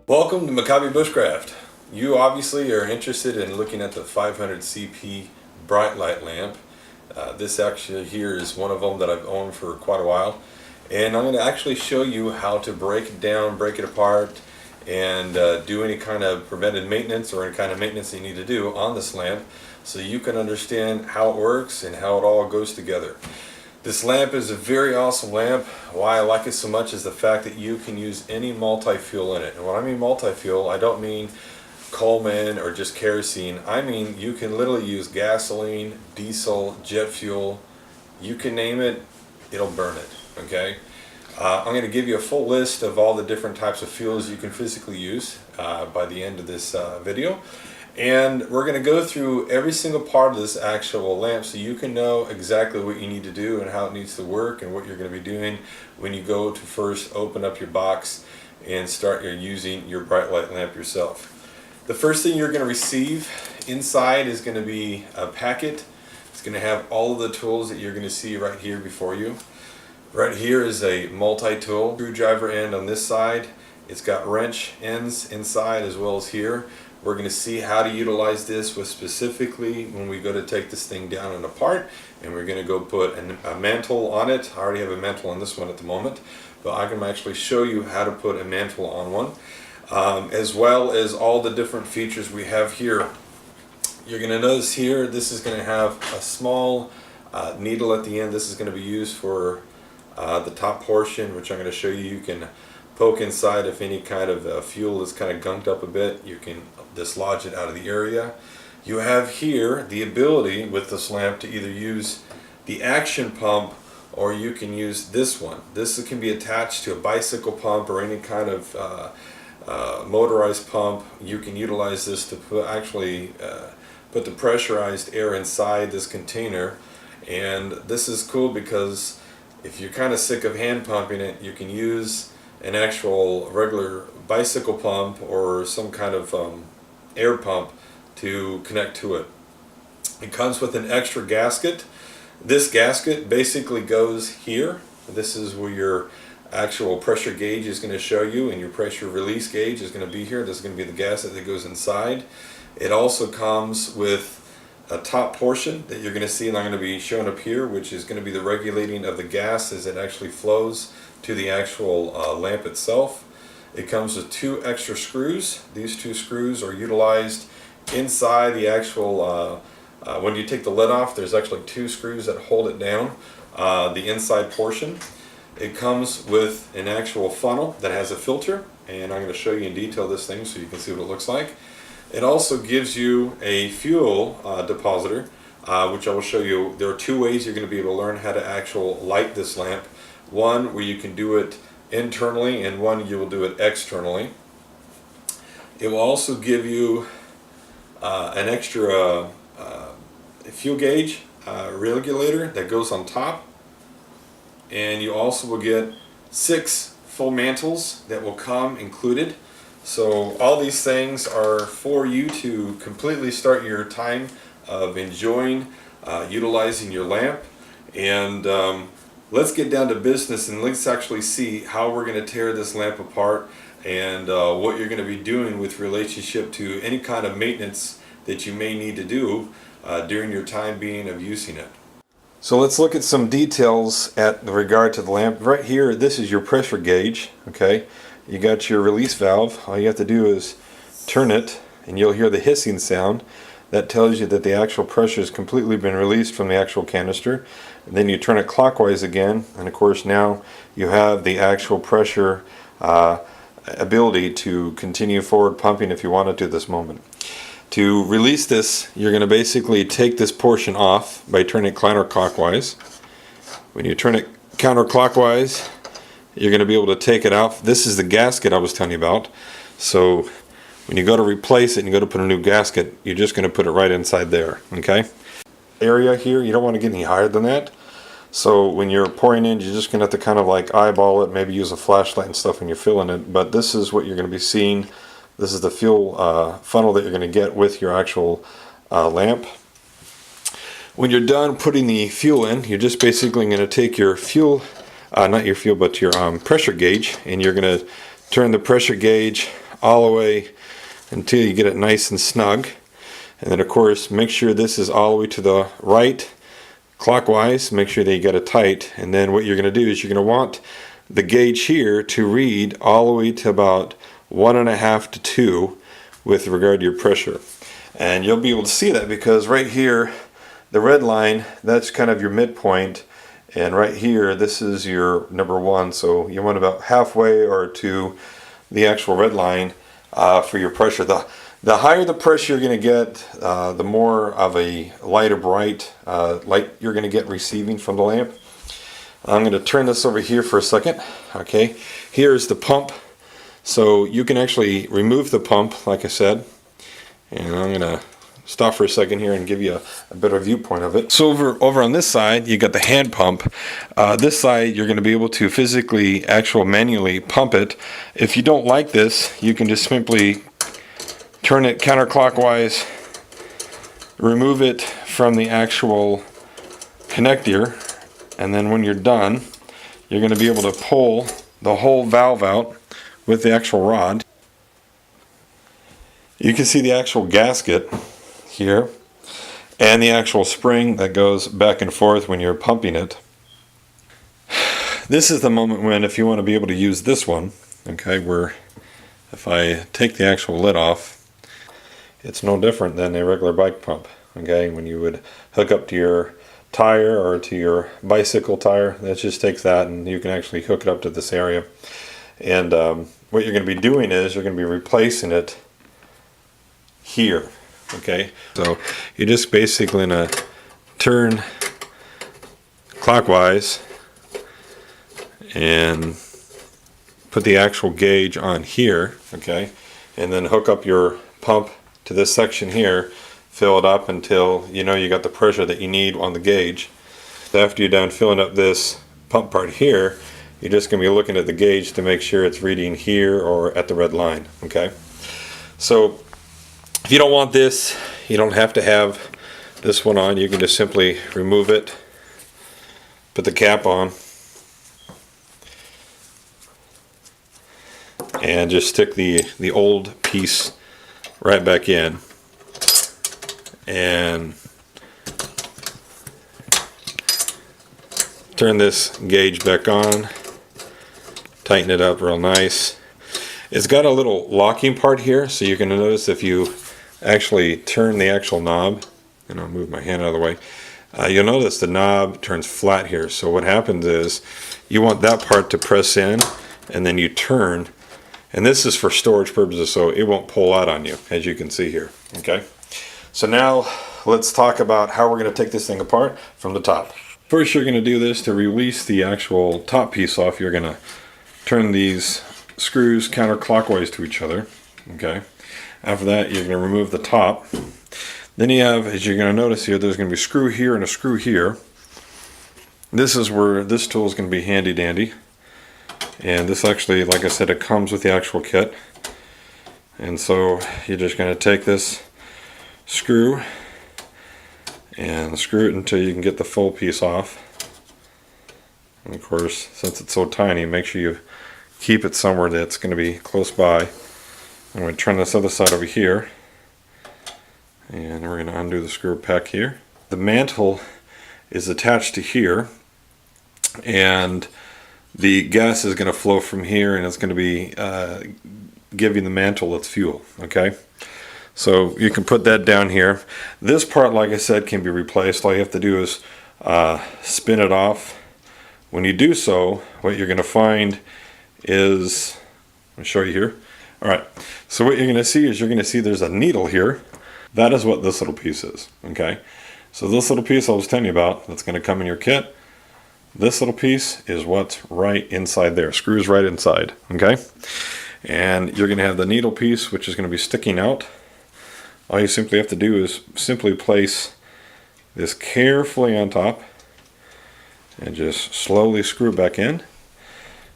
Welcome to Maccabi Bushcraft. You obviously are interested in looking at the 500 CP Britelyt lamp. This actually here is one of them that I've owned for quite a while, and I'm going to actually show you how to break it down, break it apart, and do any kind of preventive maintenance or any kind of maintenance that you need to do on this lamp so you can understand how it works and how it all goes together. This lamp is a very awesome lamp. Why I like it so much is the fact that you can use any multi-fuel in it. And when I mean multi-fuel, I don't mean Coleman or just kerosene. I mean you can literally use gasoline, diesel, jet fuel. You can name it, it'll burn it. Okay. I'm going to give you a full list of all the different types of fuels you can physically use by the end of this video. And we're going to go through every single part of this actual lamp so you can know exactly what you need to do and how it needs to work and what you're going to be doing when you go to first open up your box and start using your Britelyt lamp yourself. The first thing you're going to receive inside is going to be a packet. It's going to have all of the tools that you're going to see right here before you. Right here is a multi-tool screwdriver end on this side. It's got wrench ends inside as well as here. We're going to see how to utilize this with specifically when we go to take this thing down and apart, and we're going to go put a mantle on it. I already have a mantle on this one at the moment, but I can actually show you how to put a mantle on one, as well as all the different features we have here. You're going to notice here this is going to have a small needle at the end. This is going to be used for the top portion, which I'm going to show you. You can poke inside if any kind of fuel is kind of gunked up a bit. You can dislodge it out of the area. You have here the ability with this lamp to either use the action pump or you can use this one. This can be attached to a bicycle pump or any kind of motorized pump. You can utilize this to put the pressurized air inside this container, and this is cool because if you're kind of sick of hand pumping it, you can use an actual regular bicycle pump or some kind of air pump to connect to it. It comes with an extra gasket. This gasket basically goes here. This is where your actual pressure gauge is going to show you, and your pressure release gauge is going to be here. This is going to be the gasket that goes inside. It also comes with a top portion that you're going to see, and I'm going to be showing up here, which is going to be the regulating of the gas as it actually flows to the actual lamp itself. It comes with two extra screws. These two screws are utilized inside the actual, when you take the lid off, there's actually two screws that hold it down, the inside portion. It comes with an actual funnel that has a filter, and I'm going to show you in detail this thing so you can see what it looks like. It also gives you a fuel depositor, which I will show you. There are two ways you're going to be able to learn how to actually light this lamp. One where you can do it internally, and one you will do it externally. It will also give you an extra fuel gauge regulator that goes on top, and you also will get 6 full mantles that will come included. So all these things are for you to completely start your time of enjoying utilizing your lamp. And let's get down to business and let's actually see how we're going to tear this lamp apart and what you're going to be doing with relationship to any kind of maintenance that you may need to do during your time being of using it. So let's look at some details at regard to the lamp. Right here, this is your pressure gauge. Okay, you got your release valve. All you have to do is turn it and you'll hear the hissing sound. That tells you that the actual pressure has completely been released from the actual canister. And then you turn it clockwise again, and of course now you have the actual pressure ability to continue forward pumping if you wanted to this moment. To release this, you're going to basically take this portion off by turning it counterclockwise. When you turn it counterclockwise, you're going to be able to take it out. This is the gasket I was telling you about. So when you go to replace it and you go to put a new gasket, you're just going to put it right inside there. Okay? Area here, you don't want to get any higher than that. So when you're pouring in, you're just going to have to kind of like eyeball it, maybe use a flashlight and stuff when you're filling it. But this is what you're going to be seeing. This is the fuel funnel that you're going to get with your actual lamp. When you're done putting the fuel in, you're just basically going to take your fuel, not your fuel, but your pressure gauge, and you're going to turn the pressure gauge all the way until you get it nice and snug. And then of course make sure this is all the way to the right clockwise. Make sure that you get it tight. And then what you're going to do is you're going to want the gauge here to read all the way to about 1.5 to 2 with regard to your pressure. And you'll be able to see that because right here, the red line, that's kind of your midpoint. And right here, this is your number 1. So you want about halfway or to the actual red line for your pressure. The higher the pressure you're going to get, the more of a light or bright light you're going to get receiving from the lamp. I'm going to turn this over here for a second. Okay, here's the pump. So you can actually remove the pump, like I said. And I'm going to stop for a second here and give you a better viewpoint of it. So over on this side, you got the hand pump. This side, you're going to be able to physically, manually pump it. If you don't like this, you can just simply turn it counterclockwise, remove it from the actual connector, and then when you're done, you're going to be able to pull the whole valve out with the actual rod. You can see the actual gasket here and the actual spring that goes back and forth when you're pumping it. This is the moment when, if you want to be able to use this one, okay, where if I take the actual lid off, it's no different than a regular bike pump. Okay, when you would hook up to your tire or to your bicycle tire, that just takes that and you can actually hook it up to this area. And what you're going to be doing is you're going to be replacing it here. Okay, so you're just basically going to turn clockwise and put the actual gauge on here, okay, and then hook up your pump to this section here, fill it up until you know you got the pressure that you need on the gauge. After you're done filling up this pump part here, you're just going to be looking at the gauge to make sure it's reading here or at the red line. Okay, so if you don't want this, you don't have to have this one on. You can just simply remove it, put the cap on, and just stick the old piece right back in, and turn this gauge back on, tighten it up real nice. It's got a little locking part here, so you can notice if you actually turn the actual knob, and I'll move my hand out of the way, you'll notice the knob turns flat here. So what happens is you want that part to press in, and then you turn. And this is for storage purposes, so it won't pull out on you, as you can see here. Okay, so now let's talk about how we're going to take this thing apart from the top. First, you're going to do this to release the actual top piece off. You're going to turn these screws counterclockwise to each other. Okay, after that, you're going to remove the top. Then you have, as you're going to notice here, there's going to be a screw here and a screw here. This is where this tool is going to be handy dandy. And this actually, like I said, it comes with the actual kit. And so you're just going to take this screw and screw it until you can get the full piece off. And of course, since it's so tiny, make sure you keep it somewhere that's going to be close by. I'm going to turn this other side over here. And we're going to undo the screw peck here. The mantle is attached to here. And the gas is going to flow from here, and it's going to be giving the mantle its fuel. Okay, so you can put that down here. This part, like I said, can be replaced. All you have to do is spin it off. When you do so, what you're going to find is, I'll show you here. All right, so what you're going to see is there's a needle here. That is what this little piece is. Okay, so this little piece I was telling you about, that's going to come in your kit. This little piece is what's right inside there, screws right inside, okay? And you're going to have the needle piece, which is going to be sticking out. All you simply have to do is simply place this carefully on top and just slowly screw back in.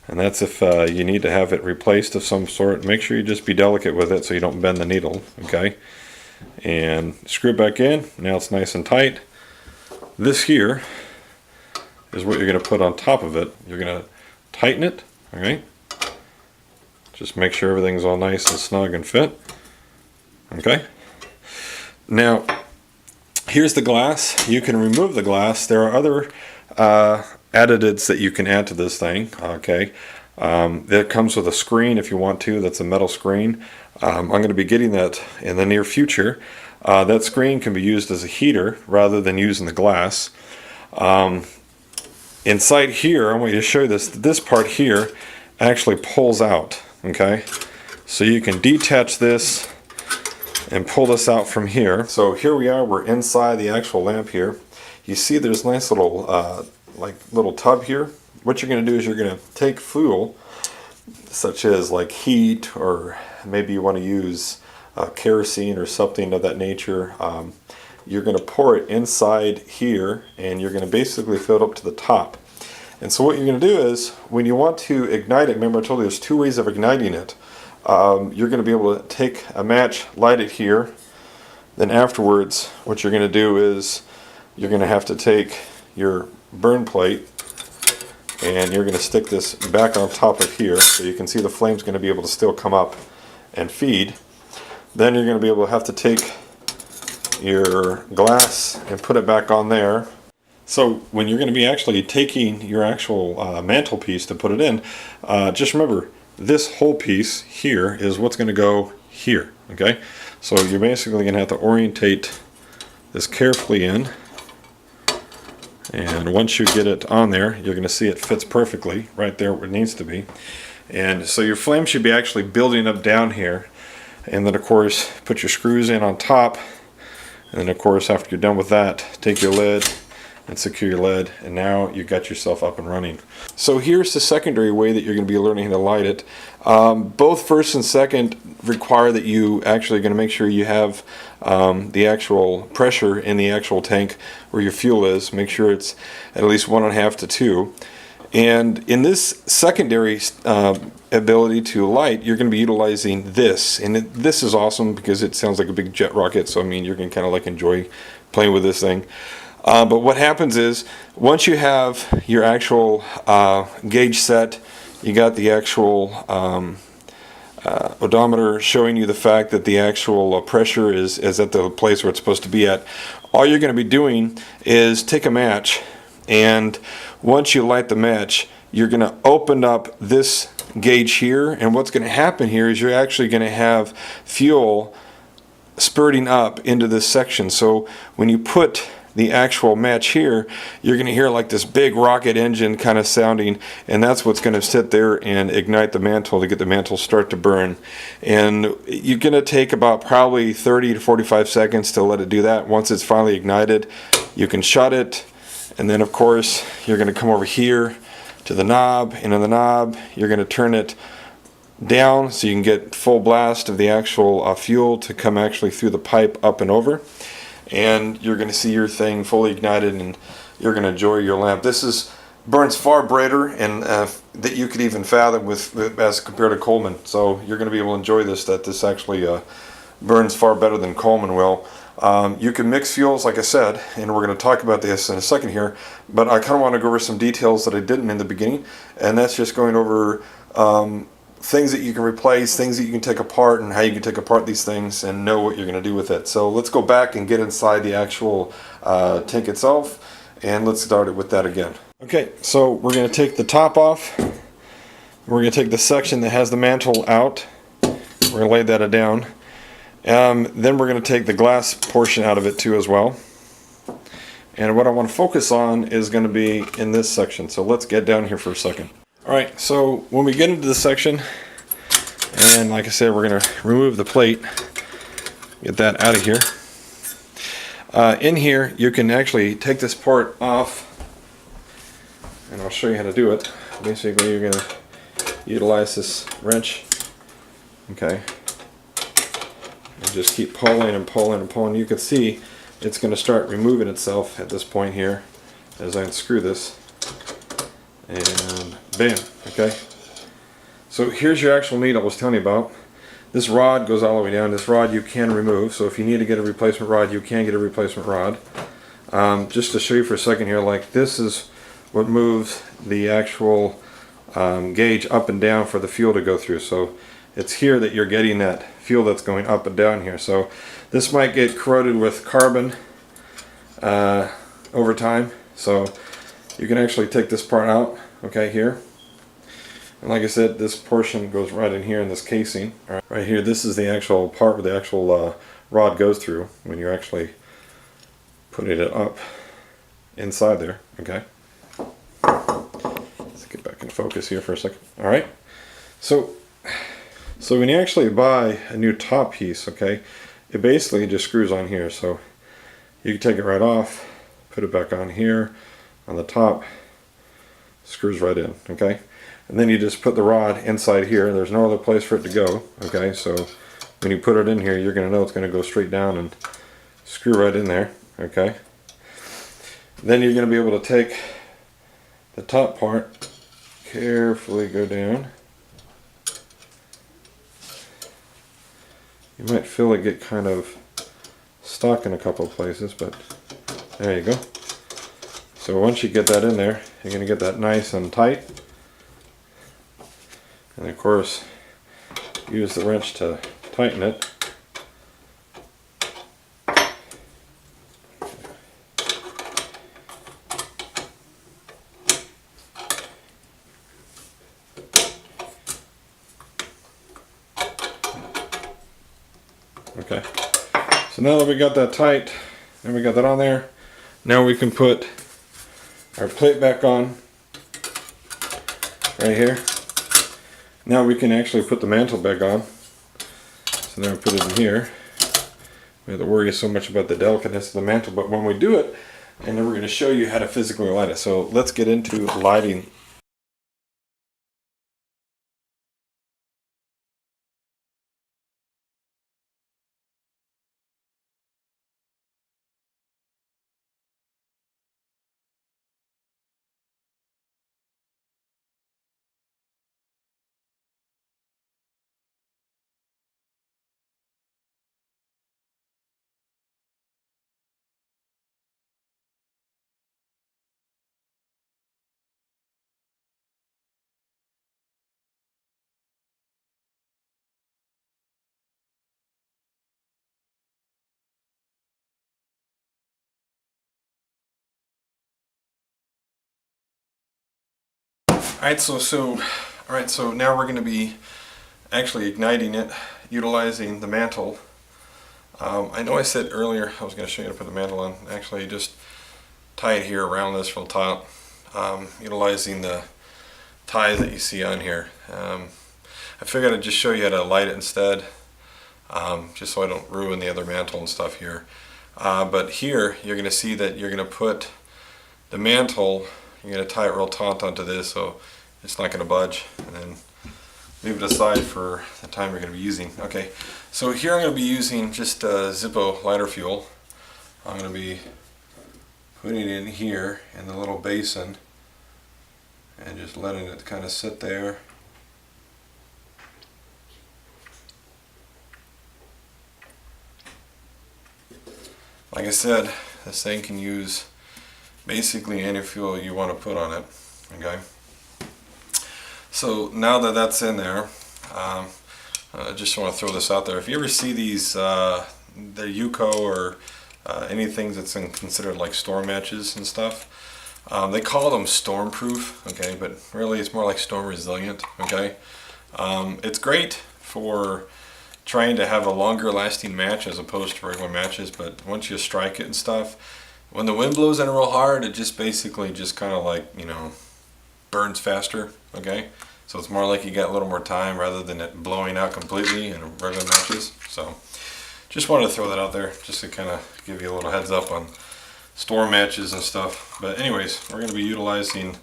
And that's if you need to have it replaced of some sort. Make sure you just be delicate with it so you don't bend the needle, okay? And screw it back in. Now it's nice and tight. This here is what you're going to put on top of it. You're going to tighten it, okay? Just make sure everything's all nice and snug and fit. Okay. Now, here's the glass. You can remove the glass. There are other additives that you can add to this thing. Okay. That comes with a screen if you want to. That's a metal screen. I'm going to be getting that in the near future. That screen can be used as a heater rather than using the glass. Inside here, I want you to show you this. This part here actually pulls out. Okay, so you can detach this and pull this out from here. So here we are. We're inside the actual lamp here. You see, there's a nice little little tub here. What you're going to do is you're going to take fuel, such as like heat, or maybe you want to use kerosene or something of that nature. You're going to pour it inside here, and you're going to basically fill it up to the top. And so what you're going to do is, when you want to ignite it, remember I told you there's two ways of igniting it. You're going to be able to take a match, light it here. Then afterwards, what you're going to do is, you're going to have to take your burn plate, and you're going to stick this back on top of here, so you can see the flame's going to be able to still come up and feed. Then you're going to be able to have to take your glass and put it back on there. So when you're going to be actually taking your actual mantelpiece to put it in, just remember, this whole piece here is what's going to go here. Okay, so you're basically going to have to orientate this carefully in, and once you get it on there, you're going to see it fits perfectly right there where it needs to be. And so your flame should be actually building up down here, and then of course put your screws in on top, and then of course after you're done with that, take your lid and secure your lid, and now you got yourself up and running. So here's the secondary way that you're going to be learning how to light it. Both first and second require that you actually going to make sure you have the actual pressure in the actual tank where your fuel is. Make sure it's at least 1.5 to 2. And in this secondary ability to light, you're going to be utilizing this, and this is awesome because it sounds like a big jet rocket. So I mean, you're going to kind of like enjoy playing with this thing. But what happens is, once you have your actual gauge set, you got the actual odometer showing you the fact that the actual pressure is at the place where it's supposed to be at, all you're going to be doing is take a match, and once you light the match, you're going to open up this gauge here, and what's going to happen here is you're actually going to have fuel spurting up into this section. So when you put the actual match here, you're going to hear like this big rocket engine kind of sounding, and that's what's going to sit there and ignite the mantle to get the mantle start to burn. And you're going to take about probably 30 to 45 seconds to let it do that. Once it's finally ignited, you can shut it, and then of course you're going to come over here to the knob, and on the knob you're going to turn it down so you can get full blast of the actual fuel to come actually through the pipe up and over. And you're going to see your thing fully ignited, and you're going to enjoy your lamp. This burns far brighter and that you could even fathom with as compared to Coleman. So you're going to be able to enjoy this. That this actually burns far better than Coleman will. You can mix fuels, like I said, and we're going to talk about this in a second here. But I kind of want to go over some details that I didn't in the beginning, and that's just going over things that you can replace, things that you can take apart, and how you can take apart these things and know what you're going to do with it. So let's go back and get inside the actual tank itself, and let's start it with that again. Okay, so we're going to take the top off. We're going to take the section that has the mantle out. We're going to lay that down. Then we're going to take the glass portion out of it too as well. And what I want to focus on is going to be in this section. So let's get down here for a second. Alright, so when we get into this section, and like I said, we're going to remove the plate, get that out of here. In here, you can actually take this part off, and I'll show you how to do it. Basically, you're going to utilize this wrench, okay, and just keep pulling and pulling and pulling. You can see it's going to start removing itself at this point here as I unscrew this. And bam, okay. So here's your actual needle I was telling you about. This rod goes all the way down. This rod you can remove, so if you need to get a replacement rod, you can get a replacement rod. Just to show you for a second here, like this is what moves the actual gauge up and down for the fuel to go through. So it's here that you're getting that fuel that's going up and down here. So this might get corroded with carbon over time. So you can actually take this part out, okay, here. And like I said, this portion goes right in here in this casing. Right here, this is the actual part where the actual rod goes through when you're actually putting it up inside there, okay. Let's get back in focus here for a second. All right, so when you actually buy a new top piece, okay, it basically just screws on here. So you can take it right off, put it back on here on the top, screws right in, okay. And then you just put the rod inside here. There's no other place for it to go, okay. So when you put it in here, you're going to know it's going to go straight down and screw right in there, okay. Then you're going to be able to take the top part, carefully go down. You might feel it get kind of stuck in a couple of places, but there you go. So once you get that in there, you're going to get that nice and tight. And of course, use the wrench to tighten it. Okay, so now that we got that tight and we got that on there, now we can put our plate back on right here. Now we can actually put the mantle back on. So now I put it in here. We have to worry so much about the delicateness of the mantle, but when we do it, and then we're going to show you how to physically light it. So let's get into lighting. Alright, so now we're going to be actually igniting it, utilizing the mantle. I know I said earlier I was going to show you how to put the mantle on. Actually, just tie it here around this from the top, utilizing the ties that you see on here. I figured I'd just show you how to light it instead, just so I don't ruin the other mantle and stuff here. But here, you're going to see that you're going to put the mantle, you're going to tie it real taut onto this so it's not going to budge, and then leave it aside for the time you're going to be using. Okay, so here I'm going to be using just Zippo lighter fuel. I'm going to be putting it in here in the little basin and just letting it kind of sit there. Like I said, this thing can use basically any fuel you want to put on it. Okay. So now that that's in there, I just want to throw this out there. If you ever see these, the Yuko or anything that's considered like storm matches and stuff, they call them storm proof, okay, but really it's more like storm resilient, okay. It's great for trying to have a longer lasting match as opposed to regular matches, but once you strike it and stuff, when the wind blows in real hard, it just basically just kind of like, you know, burns faster, okay. So it's more like you get a little more time rather than it blowing out completely in regular matches. So just wanted to throw that out there just to kind of give you a little heads up on storm matches and stuff. But anyways, we're going to be utilizing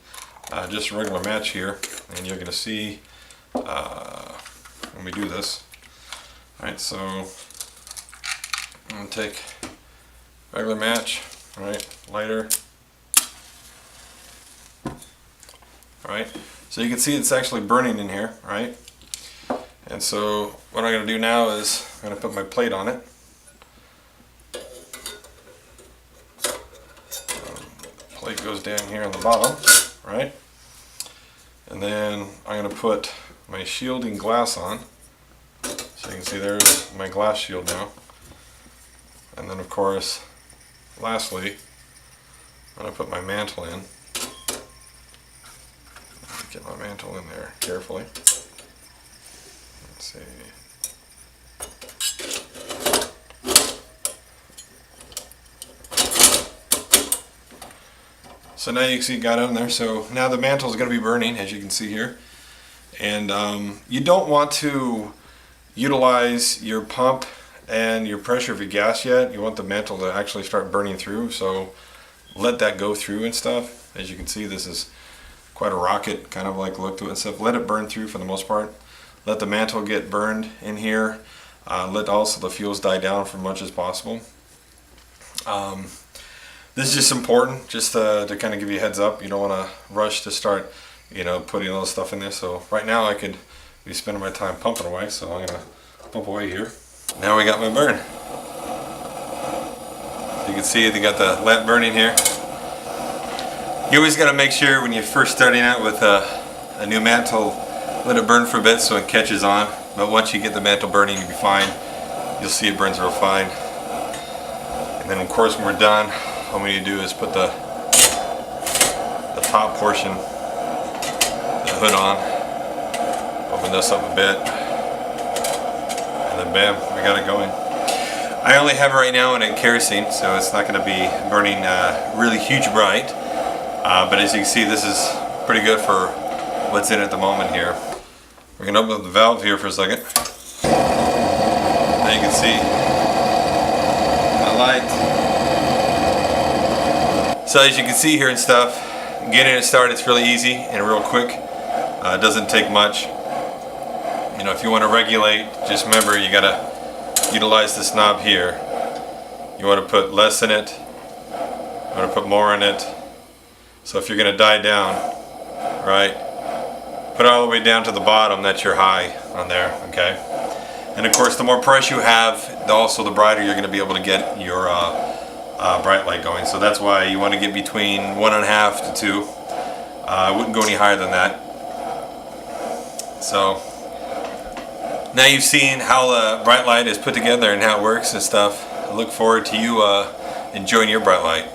just a regular match here, and you're going to see when we do this. Alright, so I'm going to take regular match, alright, lighter. Alright, so you can see it's actually burning in here, right? And so what I'm going to do now is I'm going to put my plate on it. Plate goes down here on the bottom, right? And then I'm going to put my shielding glass on. So you can see there's my glass shield now. And then of course, lastly, I'm going to put my mantle in. Get my mantle in there carefully. Let's see. So now you can see it got in there. So now the mantle is going to be burning, as you can see here. And you don't want to utilize your pump and your pressure of your gas yet. You want the mantle to actually start burning through. So let that go through and stuff. As you can see, this is quite a rocket kind of like look to it and stuff. Let it burn through for the most part. Let the mantle get burned in here. Let also the fuels die down for much as possible. This is just important, just to kind of give you a heads up. You don't want to rush to start, putting all this stuff in there. So right now I could be spending my time pumping away, so I'm gonna pump away here. Now we got my burn. You can see they got the lamp burning here. You always got to make sure when you're first starting out with a new mantle, let it burn for a bit so it catches on. But once you get the mantle burning, you'll be fine. You'll see it burns real fine. And then of course when we're done, all we need to do is put the top portion, the hood on, open this up a bit, and then bam, we got it going. I only have it right now in kerosene, so it's not going to be burning really huge bright. But as you can see, this is pretty good for what's in at the moment here. We're going to open up the valve here for a second. Now you can see the light. So as you can see here and stuff, getting it started, it's really easy and real quick. It doesn't take much. If you want to regulate, just remember you got to utilize this knob here. You want to put less in it. You want to put more in it. So if you're going to die down, right, put it all the way down to the bottom, that's your high on there, okay? And of course, the more pressure you have, also the brighter you're going to be able to get your bright light going. So that's why you want to get between 1.5 to 2. I wouldn't go any higher than that. So now you've seen how the bright light is put together and how it works and stuff. I look forward to you enjoying your bright light.